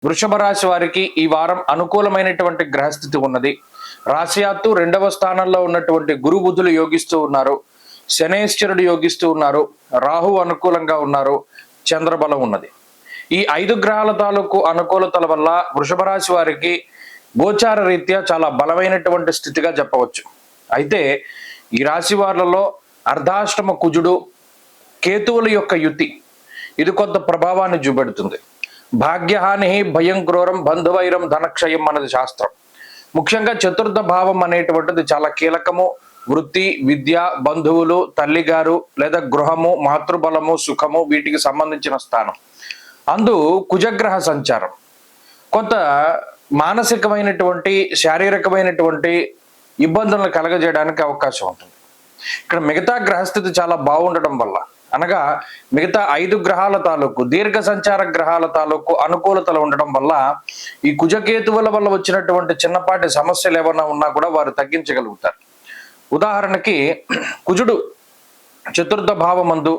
వృషభ రాశి వారికి ఈ వారం అనుకూలమైనటువంటి గ్రహస్థితి ఉన్నది. రాశియాత్తు 2వ స్థానంలో ఉన్నటువంటి గురు బుధులు యోగిస్తూ ఉన్నారు. శనేశ్వరుడు యోగిస్తూ ఉన్నారు. రాహు అనుకూలంగా ఉన్నారు. చంద్రబలం ఉన్నది. ఈ 5 గ్రహాల తాలూకు అనుకూలతల వల్ల వృషభ రాశి వారికి గోచార రీత్యా చాలా బలమైనటువంటి స్థితిగా చెప్పవచ్చు. అయితే ఈ రాశి వారిలో అర్ధాష్టమ కుజుడు కేతువుల యొక్క యుతి ఇది కొంత ప్రభావాన్ని చూపెడుతుంది. భాగ్యహాని భయం క్రూరం బంధువైరం ధనక్షయం అన్నది శాస్త్రం. ముఖ్యంగా చతుర్థ భావం అనేటువంటిది చాలా కీలకము. వృత్తి, విద్య, బంధువులు, తల్లిగారు లేదా గృహము, మాతృబలము, సుఖము వీటికి సంబంధించిన స్థానం. అందు కుజగ్రహ సంచారం కొంత మానసికమైనటువంటి శారీరకమైనటువంటి ఇబ్బందులను కలగజేయడానికి అవకాశం ఉంటుంది. ఇక్కడ మిగతా గ్రహస్థితి చాలా బాగుండటం వల్ల, అనగా మిగతా 5 గ్రహాల తాలూకు దీర్ఘ సంచార గ్రహాల తాలూకు అనుకూలతలు ఉండడం వల్ల ఈ కుజకేతువుల వల్ల వచ్చినటువంటి చిన్నపాటి సమస్యలు ఏమన్నా ఉన్నా కూడా వారు తగ్గించగలుగుతారు. ఉదాహరణకి కుజుడు చతుర్థ భావమందు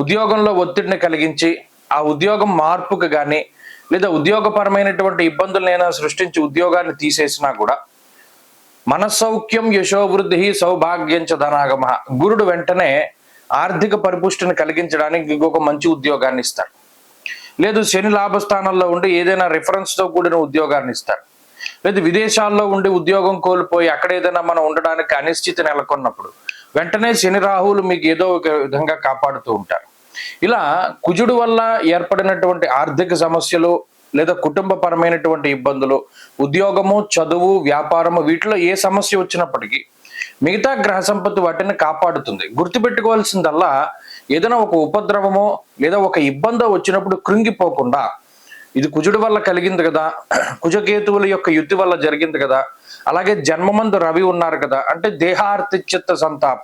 ఉద్యోగంలో ఒత్తిడిని కలిగించి ఆ ఉద్యోగం మార్పుకు కానీ లేదా ఉద్యోగపరమైనటువంటి ఇబ్బందులనైనా సృష్టించి ఉద్యోగాన్ని తీసేసినా కూడా మనస్సౌఖ్యం యశోవృద్ధి సౌభాగ్యం చ ధనాగమ, గురుడు వెంటనే ఆర్థిక పరిపుష్టిని కలిగించడానికి ఇంకొక మంచి ఉద్యోగాన్ని ఇస్తాడు. లేదు శని లాభస్థానంలో ఉండి ఏదైనా రిఫరెన్స్తో కూడిన ఉద్యోగాన్ని ఇస్తాడు. లేదు విదేశాల్లో ఉండి ఉద్యోగం కోల్పోయి అక్కడ ఏదైనా మనం ఉండడానికి అనిశ్చితి నెలకొన్నప్పుడు వెంటనే శని రాహువులు మీకు ఏదో ఒక విధంగా కాపాడుతూ ఉంటారు. ఇలా కుజుడు వల్ల ఏర్పడినటువంటి ఆర్థిక సమస్యలు లేదా కుటుంబపరమైనటువంటి ఇబ్బందులు, ఉద్యోగము, చదువు, వ్యాపారము వీటిలో ఏ సమస్య వచ్చినప్పటికీ మిగతా గ్రహ సంపత్తి వాటిని కాపాడుతుంది. గుర్తుపెట్టుకోవాల్సిందల్లా ఏదైనా ఒక ఉపద్రవమో లేదా ఒక ఇబ్బందో వచ్చినప్పుడు కృంగిపోకుండా, ఇది కుజుడి వల్ల కలిగింది కదా, కుజకేతువుల యొక్క యుద్ధి వల్ల జరిగింది కదా, అలాగే జన్మమందు రవి ఉన్నారు కదా, అంటే దేహార్తిచిత్త సంతాప,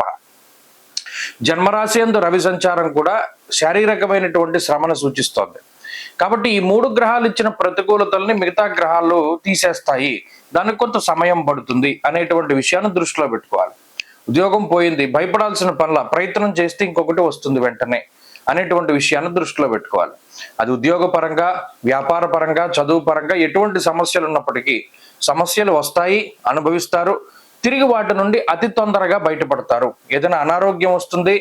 జన్మరాశి యందు రవి సంచారం కూడా శారీరకమైనటువంటి శ్రమను సూచిస్తోంది. కాబట్టి ఈ 3 గ్రహాలు ఇచ్చిన ప్రతికూలతల్ని మిగతా గ్రహాలు తీసేస్తాయి. దానికి కొంత సమయం పడుతుంది అనేటువంటి విషయాన్ని దృష్టిలో పెట్టుకోవాలి. ఉద్యోగం పోయింది, భయపడాల్సిన పనుల, ప్రయత్నం చేస్తే ఇంకొకటి వస్తుంది వెంటనే అనేటువంటి విషయాన్ని దృష్టిలో పెట్టుకోవాలి. అది ఉద్యోగ పరంగా, వ్యాపార పరంగా, చదువు పరంగా ఎటువంటి సమస్యలు ఉన్నప్పటికీ సమస్యలు వస్తాయి, అనుభవిస్తారు, తిరిగి వాటి నుండి అతి తొందరగా బయటపడతారు. ఏదైనా అనారోగ్యం వస్తుంది,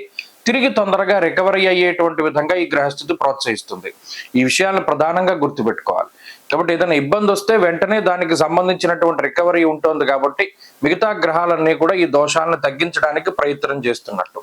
తిరిగి తొందరగా రికవరీ అయ్యేటువంటి విధంగా ఈ గ్రహస్థితి ప్రోత్సహిస్తుంది. ఈ విషయాలను ప్రధానంగా గుర్తుపెట్టుకోవాలి. కాబట్టి ఏదైనా ఇబ్బంది వస్తే వెంటనే దానికి సంబంధించినటువంటి రికవరీ ఉంటుంది. కాబట్టి మిగతా గ్రహాలన్నీ కూడా ఈ దోషాలను తగ్గించడానికి ప్రయత్నం చేస్తున్నట్టు.